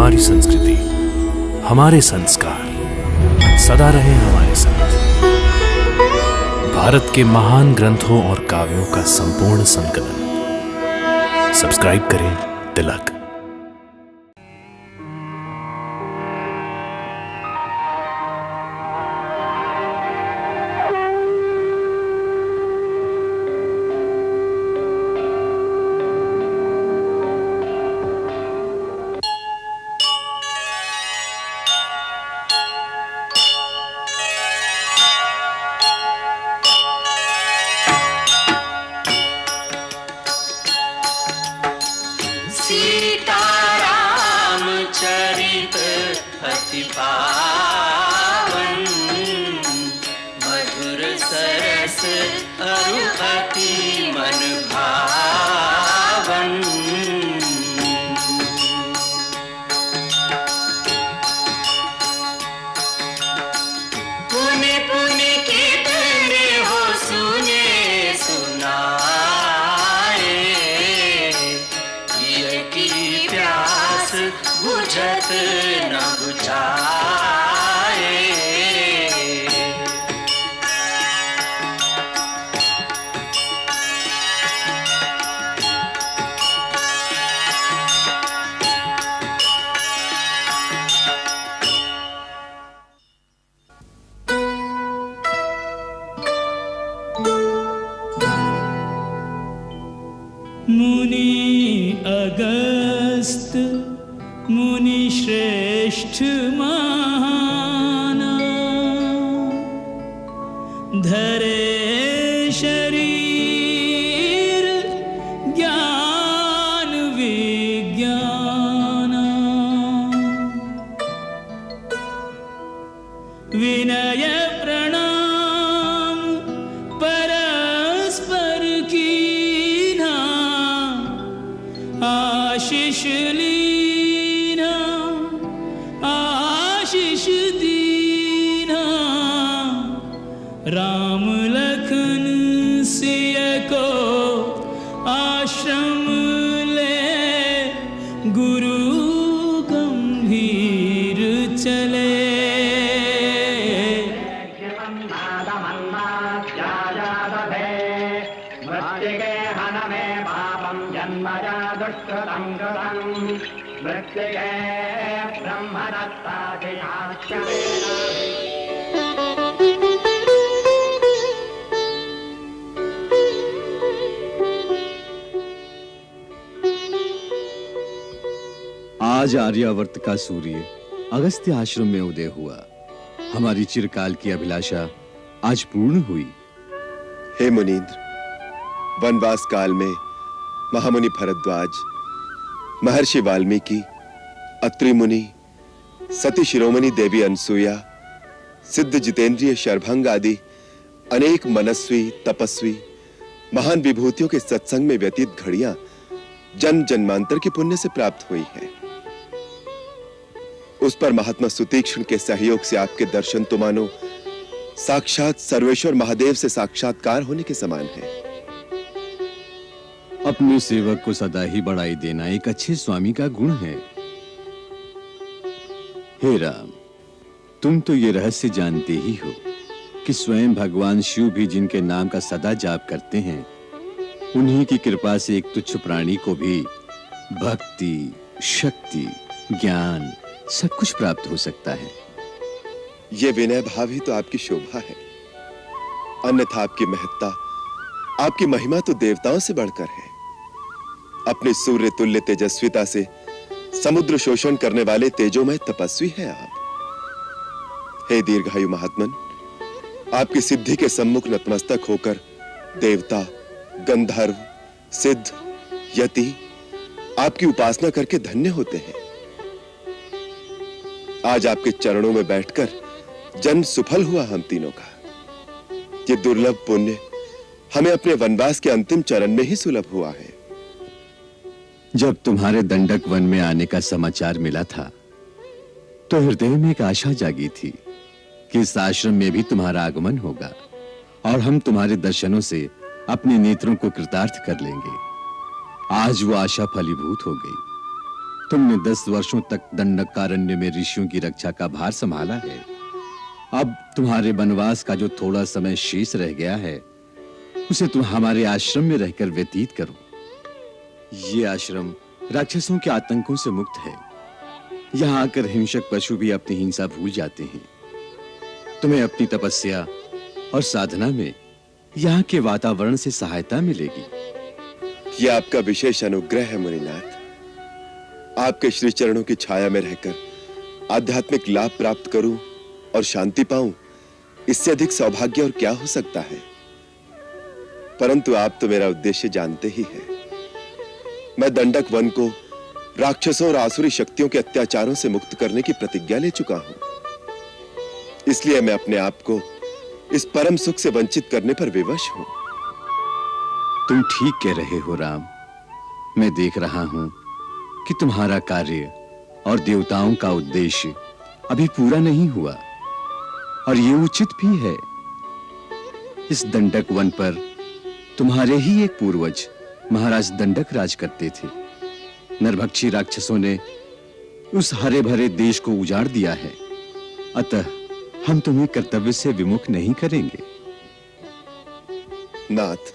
हमारी संस्कृति, हमारे संस्कार सदा रहे हमारे साथ। भारत के महान ग्रंथों और काव्यों का संपूर्ण संकलन। सब्सक्राइब करें तिलक। सीताराम चरित अति पावन, मधुर सरस अरु अति मन भावन। पुनि पुनि कीर्तने हो सुने सुनाए, प्यास बुझत न बुझाए। मुनि अगस्त मुनि श्रेष्ठ माना, धरे शरीर ज्ञान विज्ञान। विनय प्रणाम परस्पर कीना, आशीष लीना आशीष दीना। राम लखन सिय को आश्रम ले, गुरु गंभीर चले। आज आर्यावर्त का सूर्य अगस्त्य आश्रम में उदय हुआ। हमारी चिरकाल की अभिलाषा आज पूर्ण हुई। हे मुनीन्द्र, वनवास काल में महामुनि भरद्वाज, महर्षि वाल्मीकि, अत्रि मुनि, सती शिरोमणि देवी अनसुया, सिद्ध जितेंद्रिय शरभंग आदि अनेक मनस्वी तपस्वी महान विभूतियों के सत्संग में व्यतीत घड़ियां जन्म जन्मांतर के पुण्य से प्राप्त हुई हैं। उस पर महात्मा सुतीक्ष्ण के सहयोग से आपके दर्शन तो मानो साक्षात सर्वेश्वर महादेव से साक्षात्कार होने के समान है। अपने सेवक को सदा ही बढ़ाई देना एक अच्छे स्वामी का गुण है। हे राम, तुम तो ये रहस्य जानते ही हो कि स्वयं भगवान शिव भी जिनके नाम का सदा जाप करते हैं, उन्हीं की कृपा से एक तुच्छ प्राणी को भी भक्ति, शक्ति, ज्ञान सब कुछ प्राप्त हो सकता है। ये विनय भाव ही तो आपकी शोभा है, अन्यथा आपकी महत्ता, आपकी महिमा तो देवताओं से बढ़कर है। अपने सूर्य तुल्य तेजस्विता से समुद्र शोषण करने वाले तेजोमय तपस्वी हैं आप। हे दीर्घायु महात्मन, आपकी सिद्धि के सम्मुख नतमस्तक होकर देवता, गंधर्व, सिद्ध, यति आपकी उपासना करके धन्य होते हैं। आज आपके चरणों में बैठकर जन्म सफल हुआ हम तीनों का। ये दुर्लभ पुण्य हमें अपने वनवास के अंतिम चरण में ही सुलभ हुआ है। जब तुम्हारे दंडक वन में आने का समाचार मिला था, तो हृदय में एक आशा जागी थी कि इस आश्रम में भी तुम्हारा आगमन होगा और हम तुम्हारे दर्शनों से अपने नेत्रों को कृतार्थ कर लेंगे। आज वो आशा फलीभूत हो गई। तुमने 10 वर्षों तक दंडकारण्य में ऋषियों की रक्षा का भार संभाला है। अब तुम्हारे वनवास का जो थोड़ा समय शेष रह गया है, उसे तुम हमारे आश्रम में रहकर व्यतीत करो। ये आश्रम राक्षसों के आतंकों से मुक्त है। यहाँ आकर हिंसक पशु भी अपनी हिंसा भूल जाते हैं। तुम्हें अपनी तपस्या और साधना में यहाँ के वातावरण से सहायता मिलेगी। यह आपका विशेष अनुग्रह है मुनिनाथ। आपके श्री चरणों की छाया में रहकर आध्यात्मिक लाभ प्राप्त करूं और शांति पाऊं, इससे अधिक सौभाग्य और क्या हो सकता है। परंतु आप तो मेरा उद्देश्य जानते ही हैं। मैं दंडक वन को राक्षसों और आसुरी शक्तियों के अत्याचारों से मुक्त करने की प्रतिज्ञा ले चुका हूं। इसलिए मैं अपने आप को इस परम सुख से वंचित करने पर विवश हूं। तुम ठीक कह रहे हो राम। मैं देख रहा हूं कि तुम्हारा कार्य और देवताओं का उद्देश्य अभी पूरा नहीं हुआ, और ये उचित भी है। इस दंडक वन पर तुम्हारे ही एक पूर्वज महाराज दंडक राज करते थे। नरभक्षी राक्षसों ने उस हरे भरे देश को उजाड़ दिया है। अतः हम तुम्हें कर्तव्य से विमुख नहीं करेंगे। नाथ,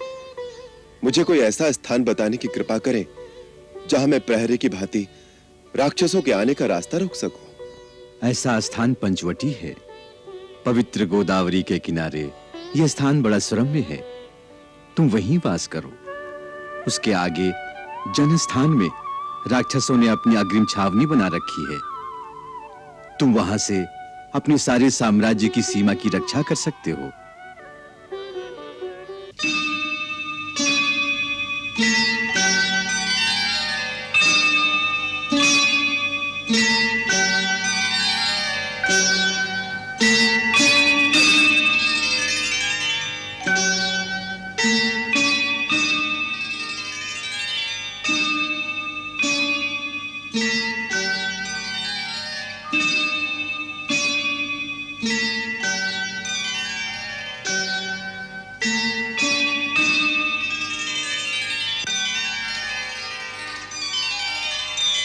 मुझे कोई ऐसा स्थान बताने की कृपा करें जहां मैं प्रहरी की भांति राक्षसों के आने का रास्ता रोक सकूं। ऐसा स्थान पंचवटी है। पवित्र गोदावरी के किनारे यह स्थान बड़ा सुरम्य है। तुम वहीं वास करो। उसके आगे जनस्थान में राक्षसों ने अपनी अग्रिम छावनी बना रखी है। तुम वहां से अपने सारे साम्राज्य की सीमा की रक्षा कर सकते हो।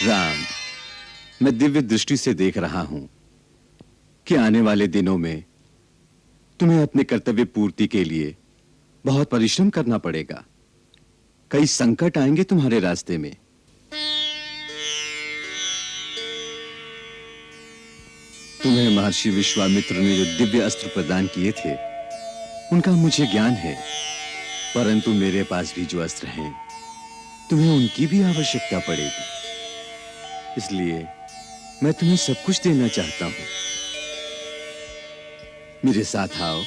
राम, मैं दिव्य दृष्टि से देख रहा हूं कि आने वाले दिनों में तुम्हें अपने कर्तव्य पूर्ति के लिए बहुत परिश्रम करना पड़ेगा। कई संकट आएंगे तुम्हारे रास्ते में। तुम्हें महर्षि विश्वामित्र ने जो दिव्य अस्त्र प्रदान किए थे, उनका मुझे ज्ञान है। परंतु मेरे पास भी जो अस्त्र हैं, तुम्हें उनकी भी आवश्यकता पड़ेगी। इसलिए मैं तुम्हें सब कुछ देना चाहता हूं। मेरे साथ आओ।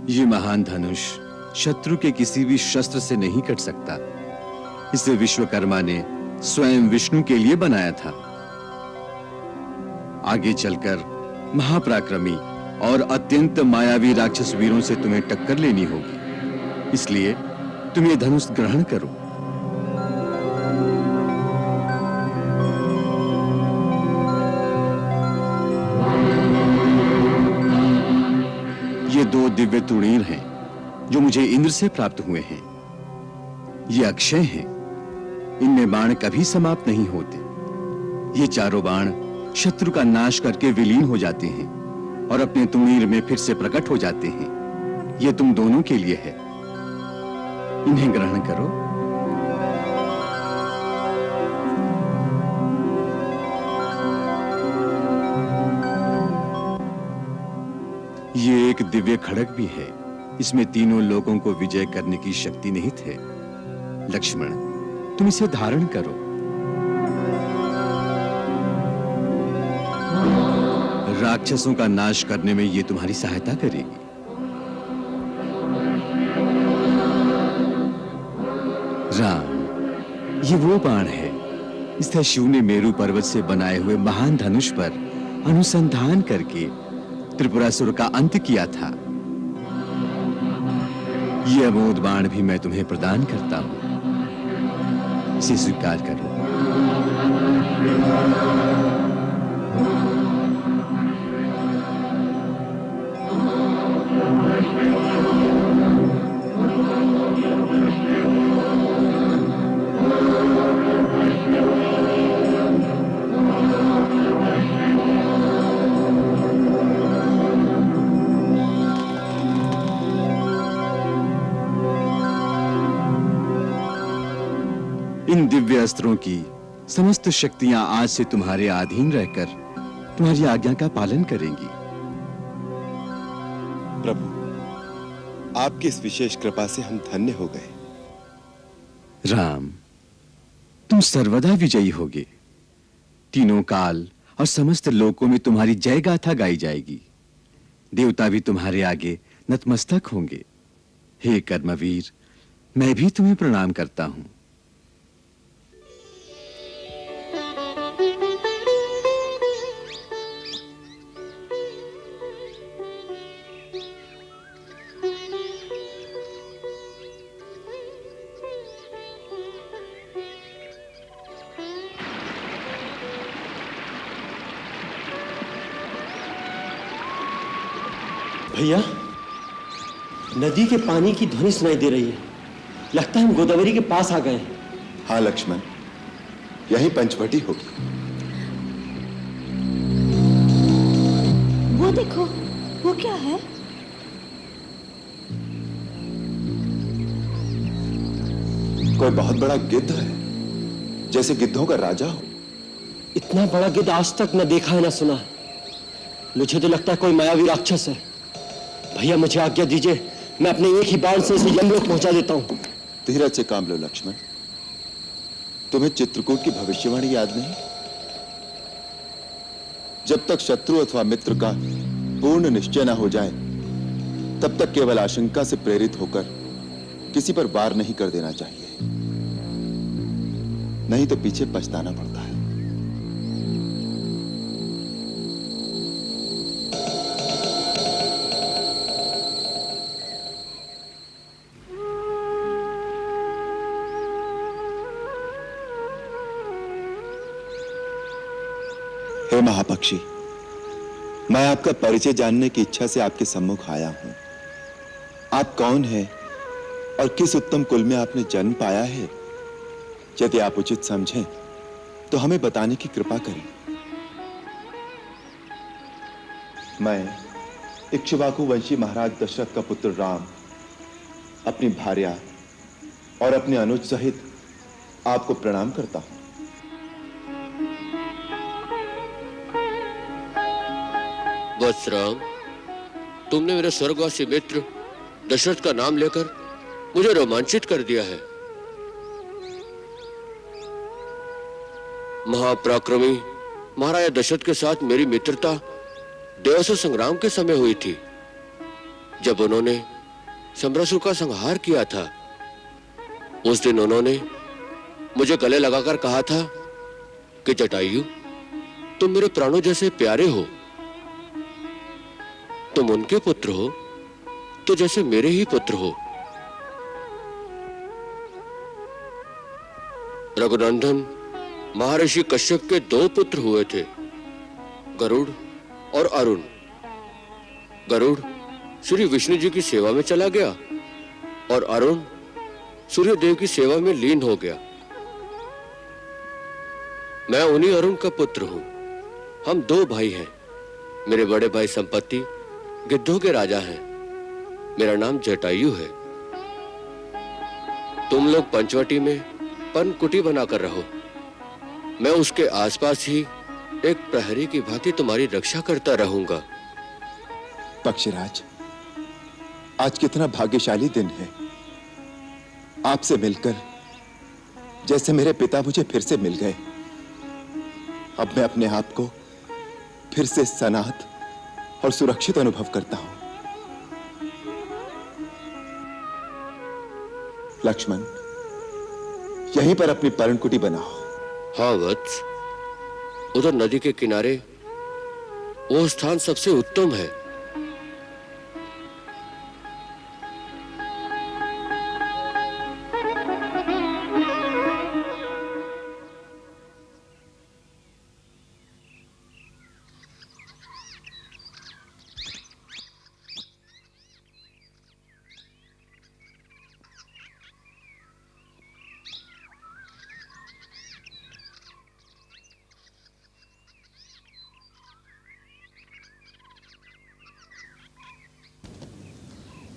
ये महान धनुष शत्रु के किसी भी शस्त्र से नहीं कट सकता। इसे विश्वकर्मा ने स्वयं विष्णु के लिए बनाया था। आगे चलकर महापराक्रमी और अत्यंत मायावी राक्षस वीरों से तुम्हें टक्कर लेनी होगी। इसलिए तुम ये धनुष ग्रहण करो। ये 2 दिव्य तुणीर हैं जो मुझे इंद्र से प्राप्त हुए हैं। ये अक्षय हैं। इनमें बाण कभी समाप्त नहीं होते। ये चारों बाण शत्रु का नाश करके विलीन हो जाते हैं और अपने तुणीर में फिर से प्रकट हो जाते हैं। ये तुम दोनों के लिए है। इन्हें ग्रहण करो। ये एक दिव्य खड्ग भी है। इसमें तीनों लोगों को विजय करने की शक्ति निहित है। लक्ष्मण, तुम इसे धारण करो। राक्षसों का नाश करने में ये तुम्हारी सहायता करेगी। राम, ये वो बाण है जिसका शिव ने मेरु पर्वत से बनाए हुए महान धनुष पर अनुसंधान करके त्रिपुरासुर का अंत किया था। ये अमोद बाण भी मैं तुम्हें प्रदान करता हूं। इसे स्वीकार करो। इन दिव्य अस्त्रों की समस्त शक्तियां आज से तुम्हारे अधीन रहकर तुम्हारी आज्ञा का पालन करेंगी। प्रभु, आपकी इस विशेष कृपा से हम धन्य हो गए। राम, तुम सर्वदा विजयी होगे। तीनों काल और समस्त लोकों में तुम्हारी जय गाथा गाई जाएगी। देवता भी तुम्हारे आगे नतमस्तक होंगे। हे कर्मवीर, मैं भी तुम्हें प्रणाम करता हूं। भैया, नदी के पानी की ध्वनि सुनाई दे रही है। लगता है हम गोदावरी के पास आ गए हैं। हाँ लक्ष्मण, यही पंचवटी होगी। वो देखो, वो क्या है? कोई बहुत बड़ा गिद्ध है, जैसे गिद्धों का राजा हो। इतना बड़ा गिद्ध आज तक न देखा है न सुना है। मुझे तो लगता है कोई मायावी राक्षस है। भैया, मुझे आज्ञा दीजिए, मैं अपने एक ही बाण से इसे यमलोक पहुंचा देता हूं। धीरज से काम लो लक्ष्मण। तुम्हें चित्रकूट की भविष्यवाणी याद नहीं? जब तक शत्रु अथवा मित्र का पूर्ण निश्चय न हो जाए, तब तक केवल आशंका से प्रेरित होकर किसी पर वार नहीं कर देना चाहिए, नहीं तो पीछे पछताना पड़ता है। हे महापक्षी, मैं आपका परिचय जानने की इच्छा से आपके सम्मुख आया हूं। आप कौन हैं और किस उत्तम कुल में आपने जन्म पाया है? यदि आप उचित समझें तो हमें बताने की कृपा करें। मैं इक्ष्वाकु वंशी महाराज दशरथ का पुत्र राम, अपनी भार्या और अपने अनुज सहित आपको प्रणाम करता हूं। वत्स राम, तुमने मेरे स्वर्गवासी मित्र दशरथ का नाम लेकर मुझे रोमांचित कर दिया है। महापराक्रमी महाराजा दशरथ के साथ मेरी मित्रता देवासुर संग्राम के समय हुई थी, जब उन्होंने सम्रासुर का संहार किया था। उस दिन उन्होंने मुझे गले लगाकर कहा था कि जटायु, तुम मेरे प्राणों जैसे प्यारे हो। तुम उनके पुत्र हो तो जैसे मेरे ही पुत्र हो। रघुनंदन महर्षि कश्यप के 2 पुत्र हुए थे, गरुड़ और अरुण। गरुड़ श्री विष्णु जी की सेवा में चला गया और अरुण सूर्य देव की सेवा में लीन हो गया। मैं उन्हीं अरुण का पुत्र हूं। हम 2 भाई हैं। मेरे बड़े भाई संपत्ति गिद्धों के राजा हैं। मेरा नाम जटायु है। तुम लोग पंचवटी में पनकुटी बनाकर रहो। मैं उसके आसपास ही एक प्रहरी की भांति तुम्हारी रक्षा करता रहूंगा। पक्षीराज, आज कितना भाग्यशाली दिन है। आपसे मिलकर जैसे मेरे पिता मुझे फिर से मिल गए। अब मैं अपने आप को फिर से सनात और सुरक्षित अनुभव करता हूं। लक्ष्मण, यहीं पर अपनी पर्णकुटी बनाओ। हाँ वत्स, उधर नदी के किनारे वो स्थान सबसे उत्तम है।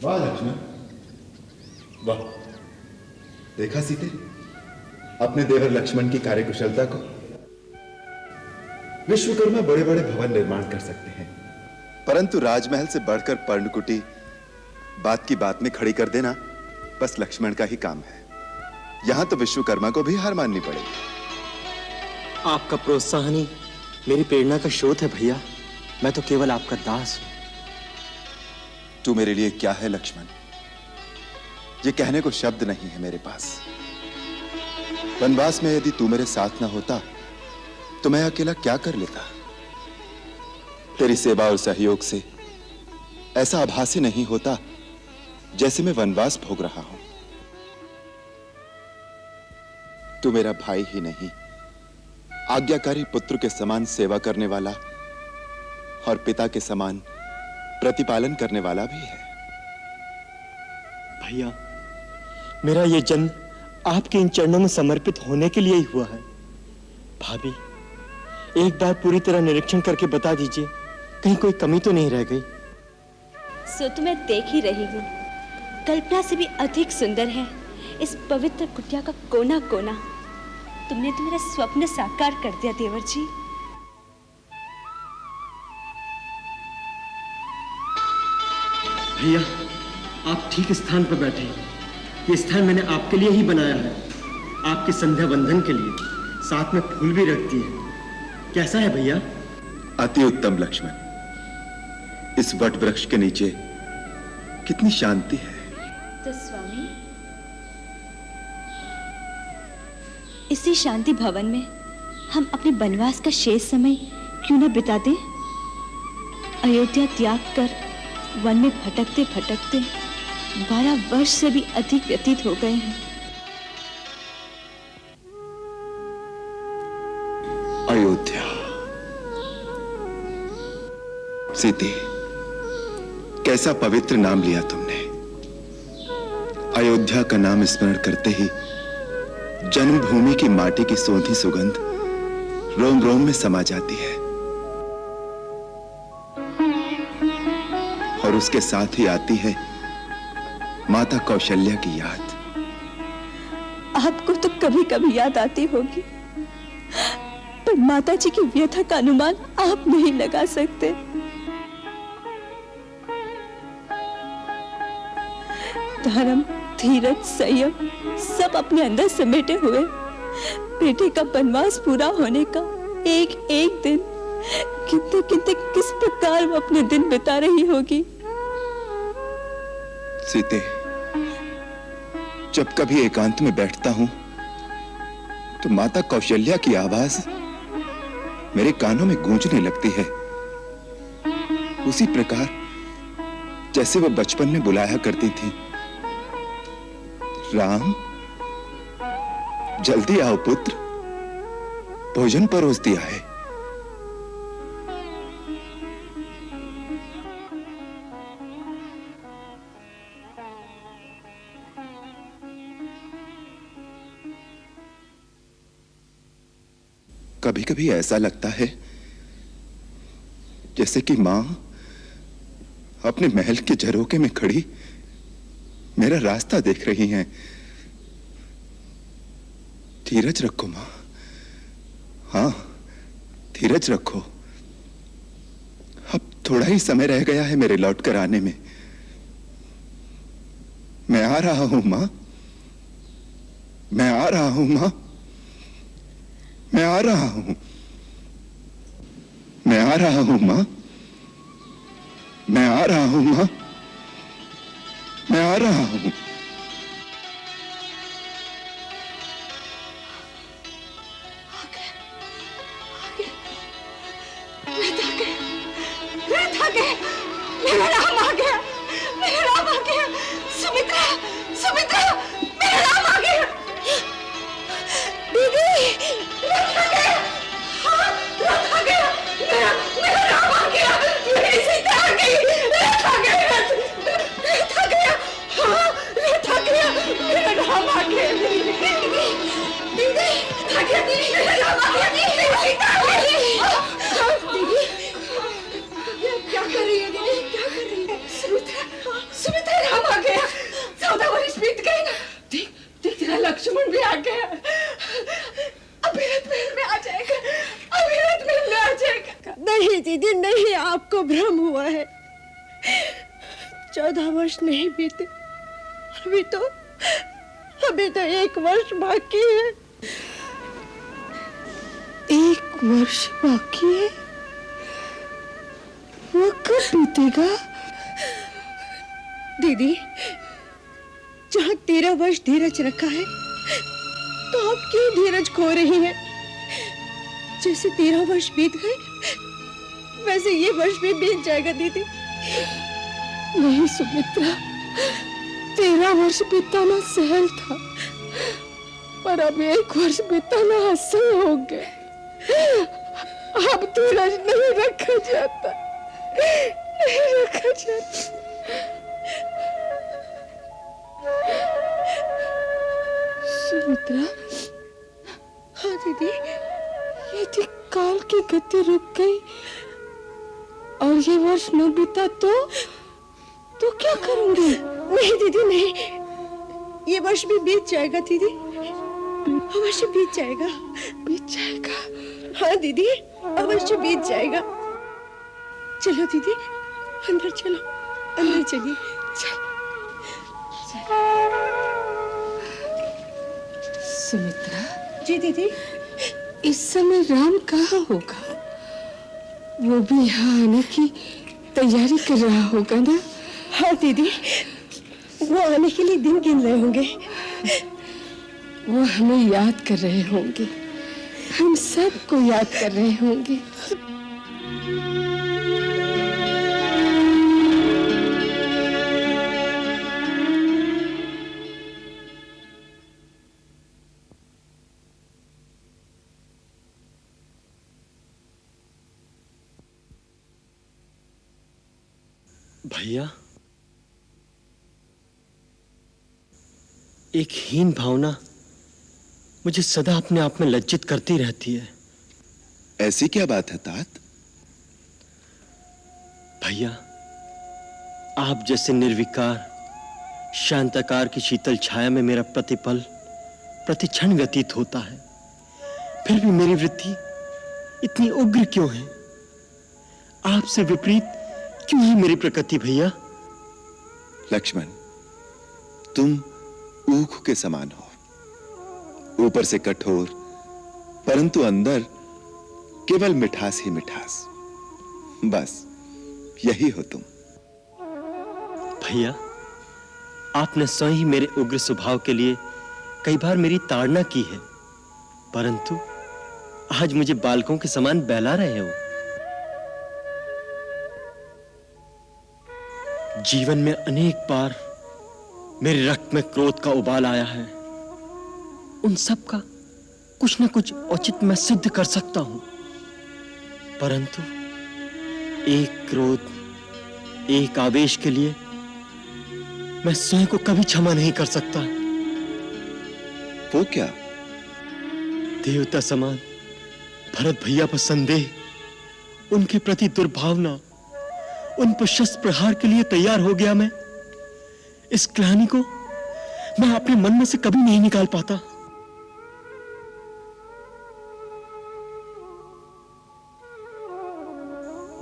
वाह लक्ष्मण, वाह। देखा सीते, अपने देवर लक्ष्मण की कार्यकुशलता को। विश्वकर्मा बड़े बड़े भवन निर्माण कर सकते हैं, परंतु राजमहल से बढ़कर पर्णकुटी बात की बात में खड़ी कर देना बस लक्ष्मण का ही काम है। यहां तो विश्वकर्मा को भी हार माननी पड़ेगी। आपका प्रोत्साहन ही मेरी प्रेरणा का स्रोत है भैया। मैं तो केवल आपका दास हूं। तू मेरे लिए क्या है लक्ष्मण, ये कहने को शब्द नहीं है मेरे पास। वनवास में यदि तू मेरे साथ ना होता तो मैं अकेला क्या कर लेता। तेरी सेवा और सहयोग से ऐसा आभास ही नहीं होता जैसे मैं वनवास भोग रहा हूं। तू मेरा भाई ही नहीं, आज्ञाकारी पुत्र के समान सेवा करने वाला और पिता के समान प्रतिपालन करने वाला भी है। भैया, मेरा ये जन्म आपके इन चरणों में समर्पित होने के लिए ही हुआ है। भाभी, एक बार पूरी तरह निरीक्षण करके बता दीजिए, कहीं कोई कमी तो नहीं रह गई। सो तो मैं देख ही रही हूँ, कल्पना से भी अधिक सुंदर है इस पवित्र कुटिया का कोना कोना। तुमने तो मेरा स्वप्न साकार कर दिया देवर जी। भैया, आप ठीक स्थान पर बैठे हैं। ये स्थान मैंने आपके लिए ही बनाया है, आपके संध्या बंधन के लिए। साथ में फूल भी रख दिए। कैसा है भैया? अति उत्तम लक्ष्मण। इस वट वृक्ष के नीचे कितनी शांति है। तो स्वामी, इसी शांति भवन में हम अपने वनवास का शेष समय क्यों न बिता दें? अयोध्या त्याग कर वन में भटकते भटकते 12 वर्ष से भी अधिक व्यतीत हो गए हैं। अयोध्या। सीते, कैसा पवित्र नाम लिया तुमने। अयोध्या का नाम स्मरण करते ही जन्मभूमि की माटी की सोंधी सुगंध रोम रोम में समा जाती है, और उसके साथ ही आती है माता कौशल्या की याद। आपको तो कभी कभी याद आती होगी, पर माता जी की व्यथा का अनुमान आप नहीं लगा सकते। धर्म, धीरज, संयम सब अपने अंदर समेटे हुए बेटे का वनवास पूरा होने का एक एक दिन कितने कितने किस प्रकार वो अपने दिन बिता रही होगी। सीते, जब कभी एकांत में बैठता हूं तो माता कौशल्या की आवाज मेरे कानों में गूंजने लगती है, उसी प्रकार जैसे वो बचपन में बुलाया करती थी। राम, जल्दी आओ पुत्र, भोजन परोस दिया है। कभी कभी ऐसा लगता है जैसे कि मां अपने महल के झरोखे में खड़ी मेरा रास्ता देख रही हैं। धीरज रखो मां, हाँ धीरज रखो। अब थोड़ा ही समय रह गया है मेरे लौट कर आने में। मैं आ रहा हूं मां, मैं आ रहा हूं मां, मैं आ रहा हूं, मैं आ रहा हूं मां, मैं आ रहा हूं मां, मैं आ रहा हूं। मेरा राम आ गया, मेरा राम आ गया। सुमित्रा, सुमित्रा, मेरा राम आ गया। दीदी, रथ आ गया, हाँ रथ आ गया, मेरा राम आ गया, मेरी सीता आ गई, रथ आ गया, रथ आ गया, हाँ रथ आ गया, मेरा राम आ गया। दीदी, आ गया, दीदी, मेरा राम आ गया, मेरी सीता आ गई। दीदी, क्या कर रही है दीदी, क्या कर रही है? सुमित्रा, सुमित्रा राम बेचारा लक्ष्मण भी आ गया। अभिरथ महल में आ जाएगा, अभिरथ महल में आ जाएगा। नहीं दीदी नहीं, आपको भ्रम हुआ है। 14 वर्ष नहीं बीते, अभी तो 1 वर्ष बाकी है। 1 वर्ष बाकी है? वो कब बीतेगा? दीदी, जहाँ 13 वर्ष धीरज रखा है, तो आप क्यों धीरज खो रही हैं? जैसे 13 वर्ष बीत गए, वैसे ये वर्ष भी बीत जाएगा दीदी। नहीं सुमित्रा, 13 वर्ष बिताना सहल था, पर अब 1 वर्ष बिताना असह्य हो गया। अब धीरज नहीं रखा जाता, नहीं रखा जाता। सुमित्रा, हाँ दीदी, यदि काल की गति रुक गई और ये वर्ष न बीता तो क्या करूंगी? नहीं दीदी नहीं, ये वर्ष भी बीत जाएगा दीदी, अवश्य बीत जाएगा। बीत जाएगा? हाँ दीदी, अवश्य बीत जाएगा। चलो दीदी, अंदर चलो, अंदर चलिए। सुमित्रा। जी दीदी। इस समय राम कहाँ होगा? वो भी यहाँ आने की तैयारी कर रहा होगा ना? हाँ दीदी, वो आने के लिए दिन गिन रहे होंगे। वो हमें याद कर रहे होंगे, हम सबको याद कर रहे होंगे। भैया, एक हीन भावना मुझे सदा अपने आप में लज्जित करती रहती है। ऐसी क्या बात है तात? भैया, आप जैसे निर्विकार शांताकार की शीतल छाया में मेरा प्रतिपल प्रतिक्षण व्यतीत होता है, फिर भी मेरी वृत्ति इतनी उग्र क्यों है? आपसे विपरीत क्यों है मेरी प्रकृति भैया? लक्ष्मण, तुम ऊख के समान हो, ऊपर से कठोर, परंतु अंदर केवल मिठास ही मिठास। बस यही हो तुम। भैया, आपने स्वयं ही मेरे उग्र स्वभाव के लिए कई बार मेरी ताड़ना की है, परंतु आज मुझे बालकों के समान बहला रहे हो। जीवन में अनेक बार मेरे रक्त में क्रोध का उबाल आया है, उन सब का कुछ न कुछ औचित्य मैं सिद्ध कर सकता हूं, परंतु एक क्रोध, एक आवेश के लिए मैं स्वयं को कभी क्षमा नहीं कर सकता। वो क्या? देवता समान भरत भैया पर संदेह, उनके प्रति दुर्भावना, उन पर शस्त्र प्रहार के लिए तैयार हो गया मैं। इस ग्लानि को मैं अपने मन में से कभी नहीं निकाल पाता।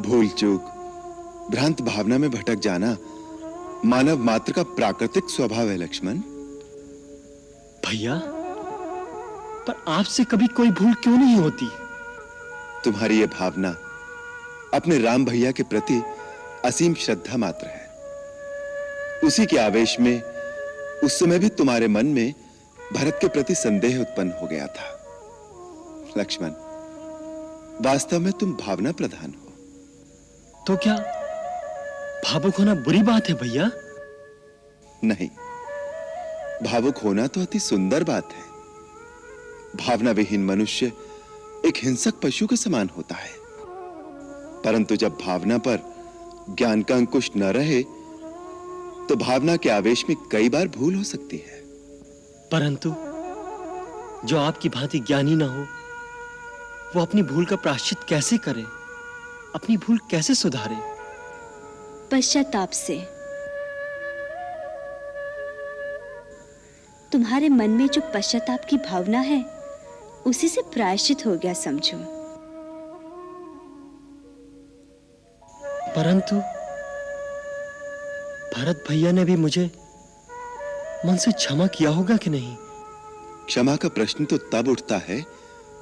भूल चूक, भ्रांत भावना में भटक जाना मानव मात्र का प्राकृतिक स्वभाव है लक्ष्मण। भैया, पर आपसे कभी कोई भूल क्यों नहीं होती? तुम्हारी यह भावना अपने राम भैया के प्रति असीम श्रद्धा मात्र है। उसी के आवेश में उस समय भी तुम्हारे मन में भरत के प्रति संदेह उत्पन्न हो गया था। लक्ष्मण, वास्तव में तुम भावना प्रधान हो। तो क्या भावुक होना बुरी बात है भैया? नहीं, भावुक होना तो अति सुंदर बात है। भावना विहीन मनुष्य एक हिंसक पशु के समान होता है, परंतु जब भावना पर ज्ञान का अंकुश न रहे तो भावना के आवेश में कई बार भूल हो सकती है। परंतु जो आपकी भांति ज्ञानी ना हो, वो अपनी भूल का प्रायश्चित कैसे करे, अपनी भूल कैसे सुधारे? पश्चाताप से। तुम्हारे मन में जो पश्चाताप की भावना है उसी से प्रायश्चित हो गया समझो। परंतु भरत भैया ने भी मुझे मन से क्षमा किया होगा कि नहीं? क्षमा का प्रश्न तो तब उठता है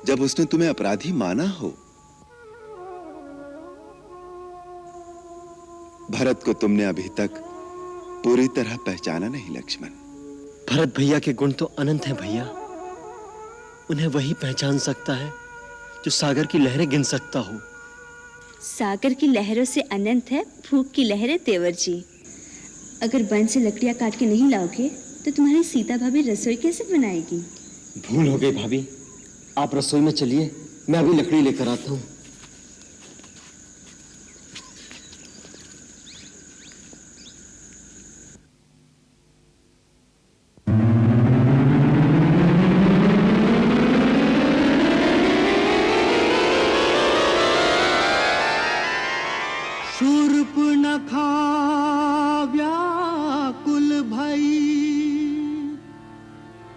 जब उसने तुम्हें अपराधी माना हो। भरत को तुमने अभी तक पूरी तरह पहचाना नहीं लक्ष्मण। भरत भैया के गुण तो अनंत हैं भैया। उन्हें वही पहचान सकता है जो सागर की लहरें गिन सकता हो। सागर की लहरों से अनंत है फूक की लहरें तेवर जी। अगर वन से लकड़ियां काट के नहीं लाओगे तो तुम्हारी सीता भाभी रसोई कैसे बनाएगी? भूल हो गई भाभी, आप रसोई में चलिए, मैं अभी लकड़ी लेकर आता हूँ। शूर्पणखा व्याकुल भई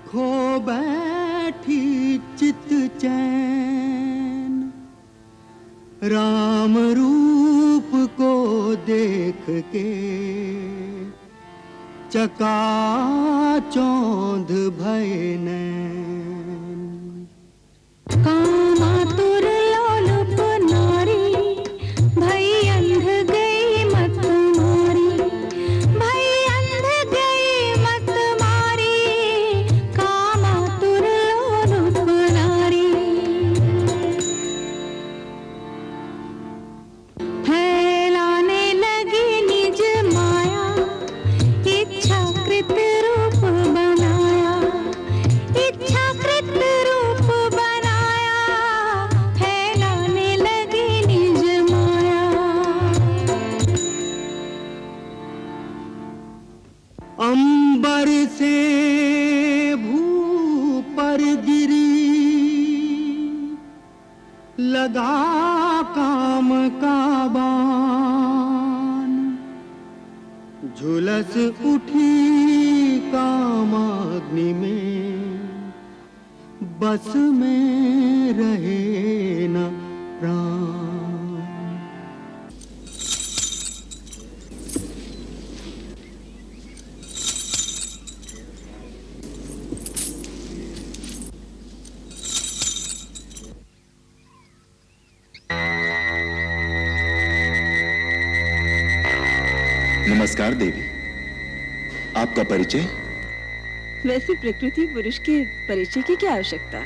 खो बैठी चित चैन, राम रूप को देख के चकाचौंध भय नैन। कामातुर लोलुप नारी भई अंध गई मत मारी, भई अंध गई मत मारी, कामातुर लोलुप नारी। फैलाने लगी निज माया, इच्छाकृत रूप बनाया, इच्छाकृत रूप बनाया, फैलाने लगी निज माया। अंबर से भू पर गिरी लगा काम का बाण, झुलस उठी कामाग्नि में, बस में रहे न प्राण। नमस्कार देवी, आपका परिचय? वैसे प्रकृति पुरुष के परिचय की क्या आवश्यकता?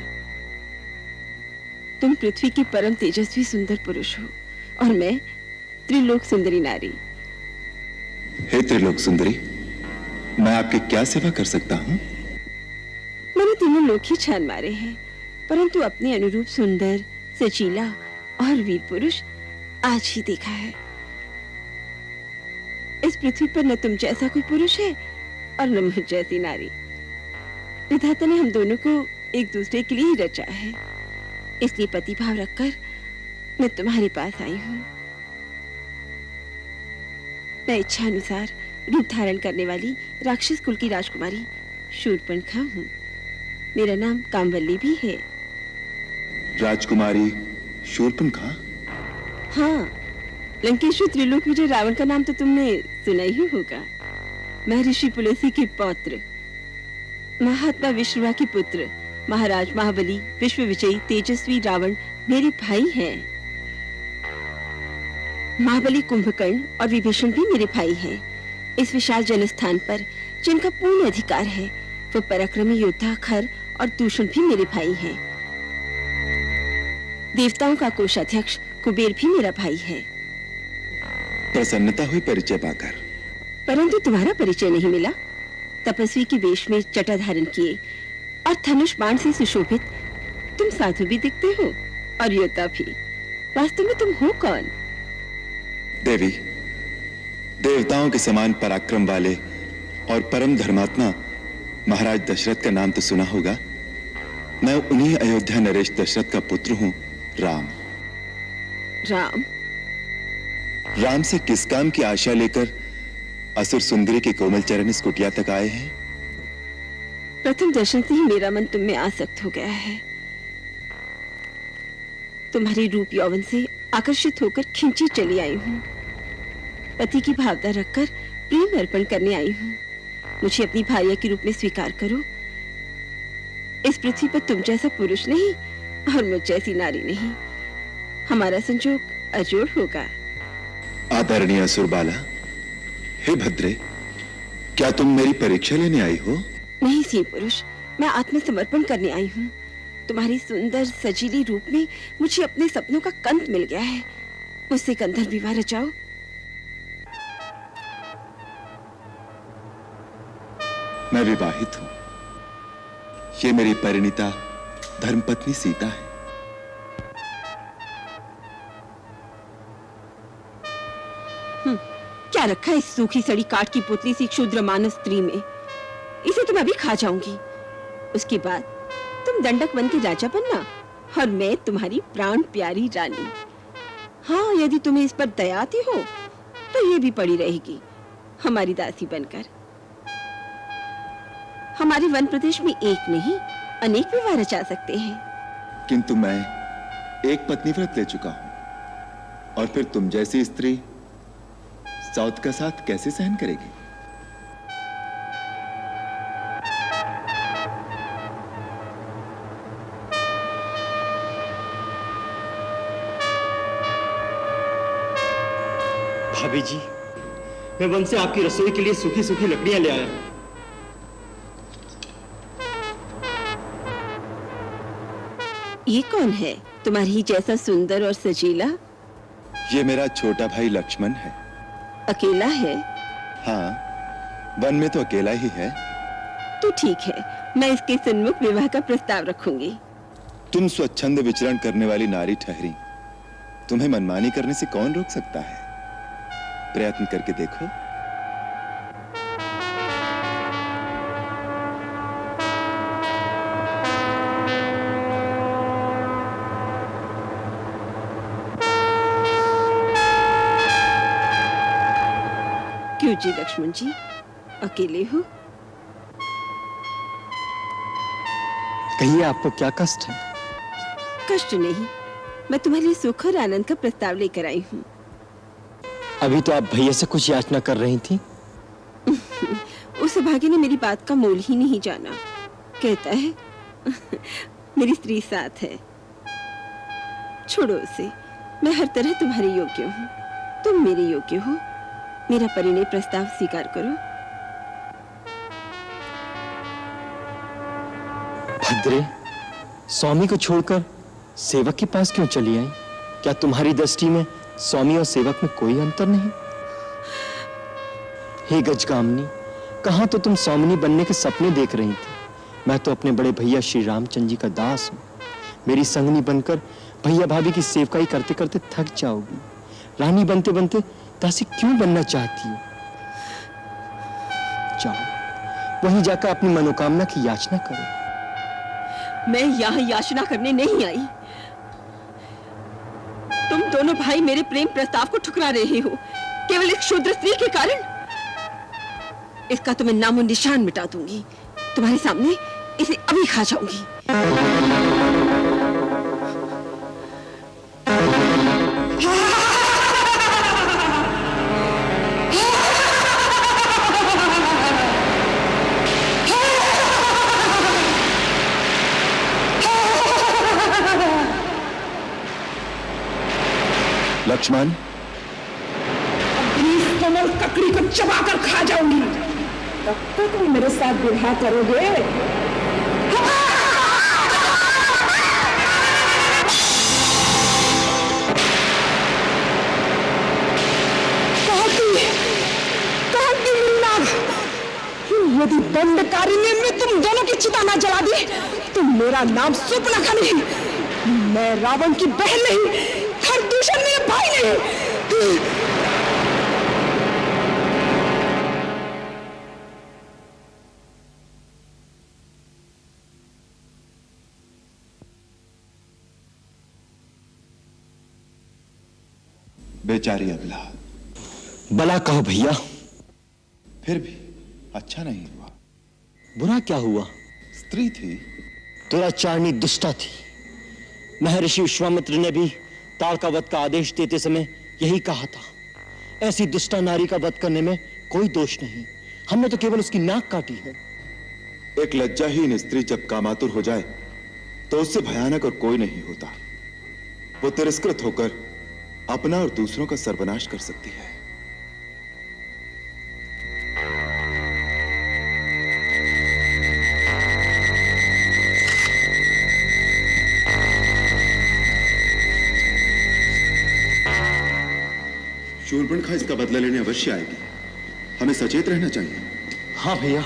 तुम पृथ्वी की परम तेजस्वी सुंदर पुरुष हो और मैं त्रिलोक सुंदरी नारी। हे त्रिलोक सुंदरी, मैं आपकी क्या सेवा कर सकता हूँ? मैंने तीनों लोक ही छान मारे हैं, परंतु अपने अनुरूप सुंदर, सचीला और वीर पुरुष आज ही देखा है। इस पृथ्वी पर न तुम जैसा कोई पुरुष है और न मुझ जैसी नारी। विधाता ने हम दोनों को एक दूसरे के लिए ही रचा है, इसलिए पति भाव रखकर मैं तुम्हारे पास आई हूँ। मैं इच्छा अनुसार रूप धारण करने वाली राक्षस कुल की राजकुमारी शूर्पणखा हूँ। मेरा नाम कामवल्ली भी है। राजकुमारी शूर्पणखा? हाँ, लंकेश्वर त्रिलोक विजय रावण का नाम तो तुमने सुना ही होगा। मैं ऋषि पुलस्त्य के पौत्र, महात्मा विश्रवा के पुत्र, महाराज महाबली विश्व विजयी तेजस्वी रावण मेरे भाई हैं। महाबली कुंभकर्ण और विभीषण भी मेरे भाई हैं। इस विशाल जनस्थान पर जिनका पूर्ण अधिकार है वो पराक्रमी योद्धा खर और दूषण भी मेरे भाई हैं। देवताओं का कोषाध्यक्ष कुबेर भी मेरा भाई है। प्रसन्नता हुई परिचय पाकर, परंतु तुम्हारा परिचय नहीं मिला। तपस्वी के वेश में जटा धारण किए और धनुष बाण से सुशोभित तुम साधु भी दिखते हो और योद्धा भी। वास्तव में तुम हो कौन? देवी, देवताओं के समान पराक्रम वाले और परम धर्मात्मा महाराज दशरथ का नाम तो सुना होगा। मैं उन्हीं अयोध्या नरेश दशरथ का पुत्र हूँ, राम। राम? राम से किस काम की आशा लेकर असुर सुंदरी के कोमल चरण इस कुटिया तक आए हैं? प्रथम दर्शन से ही मेरा मन तुम में आसक्त हो गया है। तुम्हारी रूप यौवन से आकर्षित होकर खिंची चली आई हूँ। पति की भावना रखकर प्रेम अर्पण करने आई हूँ। मुझे अपनी भार्या के रूप में स्वीकार करो। इस पृथ्वी पर तुम जैसा पुरुष नहीं और मुझ जैसी नारी नहीं। हमारा संजोग अजोड़ होगा। आदरणीय सुरबाला, हे भद्रे, क्या तुम मेरी परीक्षा लेने आई हो? नहीं सिंह पुरुष, मैं आत्मसमर्पण करने आई हूँ। तुम्हारी सुंदर सजीली रूप में मुझे अपने सपनों का कंत मिल गया है। मुझसे गंधर्व विवाह रचाओ। मैं विवाहित हूं। ये मेरी परिणीता धर्मपत्नी सीता है। क्या रखा है इस सूखी सड़ी काठ की पुतली सी क्षुद्र मानस स्त्री में? इसे तो मैं अभी खा जाऊंगी। उसके बाद तुम दंडक बन के राजा बनना और मैं तुम्हारी प्राण प्यारी रानी। हाँ, यदि तुम्हें इस पर दया आती हो तो ये भी पड़ी रहेगी हमारी दासी बनकर। हमारे वन प्रदेश में एक नहीं अनेक विवाह रचा सकते हैं। किंतु मैं एक पत्नी व्रत ले चुका हूं, और फिर तुम जैसी स्त्री सौत का साथ कैसे सहन करेगी? भाभी जी, मैं वन से आपकी रसोई के लिए सूखी सूखी लकड़ियां ले आया हूं। ये कौन है तुम्हारी ही जैसा सुंदर और सजीला? ये मेरा छोटा भाई लक्ष्मण है। अकेला है? हाँ, वन में तो अकेला ही है। तो ठीक है, मैं इसके सन्मुख विवाह का प्रस्ताव रखूंगी। तुम स्वच्छंद विचरण करने वाली नारी ठहरी, तुम्हें मनमानी करने से कौन रोक सकता है? प्रयत्न करके देखो। क्यों जी लक्ष्मण जी, अकेले हो? कहिए, आपको क्या कष्ट है? कष्ट नहीं, मैं तुम्हारे लिए सुख और आनंद का प्रस्ताव लेकर आई हूँ। अभी तो आप भैया से कुछ याचना कर रही थी। उस भाग्य ने मेरी बात का मोल ही नहीं जाना। कहता है मेरी स्त्री साथ है। छोड़ो उसे, मैं हर तरह तुम्हारे योग्य हूँ, तुम मेरे योग्य हो। मेरा परिणय प्रस्ताव स्वीकार करो। भद्रे, स्वामी को छोड़कर सेवक के पास क्यों चली आई? क्या तुम्हारी दृष्टि में स्वामी और सेवक में कोई अंतर नहीं? हे गजगामिनी, कहां तो तुम स्वामिनी बनने के सपने देख रही थी। मैं तो अपने बड़े भैया श्री रामचंद्र जी का दास हूं। मेरी संगनी बनकर भैया भाभी की सेवकाई करते करते थक जाओगी। रानी बनते बनते दासी क्यों बनना चाहती हो? जाओ, वहीं जाकर अपनी मनोकामना की याचना करो। मैं यहाँ याचना करने नहीं आई। तुम दोनों भाई मेरे प्रेम प्रस्ताव को ठुकरा रहे हो केवल एक क्षुद्र स्त्री के कारण। इसका तो मैं नामो निशान मिटा दूंगी। तुम्हारे सामने इसे अभी खा जाऊंगी। लक्ष्मण, इस कोमल ककड़ी को चबाकर खा जाऊंगी। तब तक तुम मेरे साथ विवाह करोगे? यदि दंडकारिणी में तुम दोनों की चिता न जला दी तो मेरा नाम सुपनखा नहीं, मैं रावण की बहन नहीं, खरदूषण मेरे भाई नहीं। बेचारी अबला। भला कहो भैया। फिर भी अच्छा नहीं हुआ। बुरा क्या हुआ? स्त्री थी? दुराचारणी दुष्टा थी। महर्षि विश्वामित्र ने भी ताड़का वध का आदेश देते समय यही कहा था। ऐसी दुष्टा नारी का वध करने में कोई दोष नहीं, हमने तो केवल उसकी नाक काटी है। एक लज्जाहीन स्त्री जब कामातुर हो जाए तो उससे भयानक और कोई नहीं होता। वो तिरस्कृत होकर अपना और दूसरों का सर्वनाश कर सकती है। शूर्पणखा इसका बदला लेने अवश्य आएगी। हमें सचेत रहना चाहिए। हाँ भैया।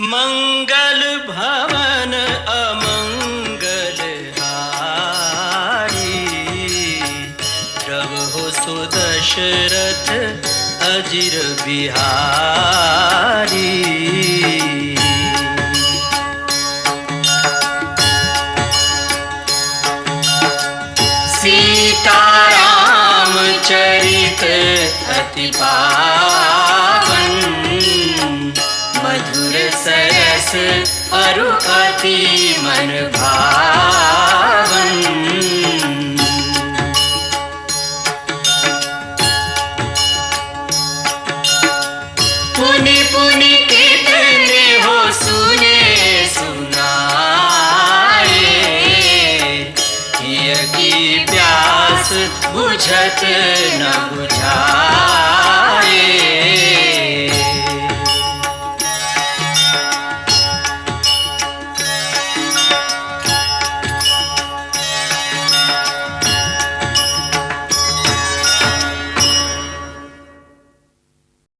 मंगल भवन अमंगल हारी, प्रभु सुदशरथ अजिर बिहारी। सीताराम चरित अति पावन, मधुर सरस अरु अति मन भावन। पुनि पुनि कितने हो सुने सुनाए, हिय की प्यास बुझत न बुझाए।